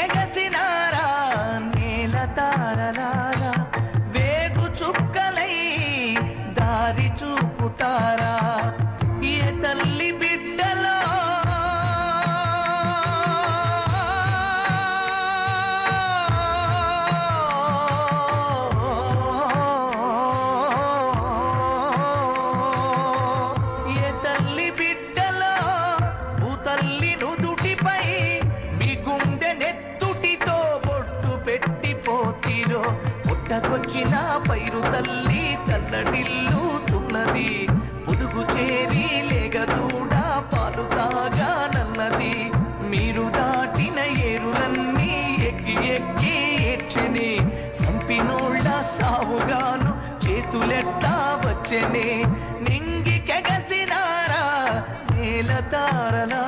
నింగికెగసినారా నేల తారలారా వేగు చుక్కలై దారి చూపుతారా ఏ తల్లి బిడ్డలో ఏ తల్లి బిడ్డలో భూతల్లి నుదుటిపై మీ గుండె నెత్తుటితో బొట్టు పెట్టిపోతిరో పుట్టకొచ్చిన పైరు తల్లి తల్లడిల్లుతున్నది ముదుగు చేరి లేగదూడ పాలు తాగానన్నది మీరు దాటిన ఏరులన్నీ ఎక్కి ఎక్కి ఏడ్చెనే సంపినోళ్ళ సావుగాను చేతులెట్టా వచ్చెనే నింగికెగసినారా నేల తారలా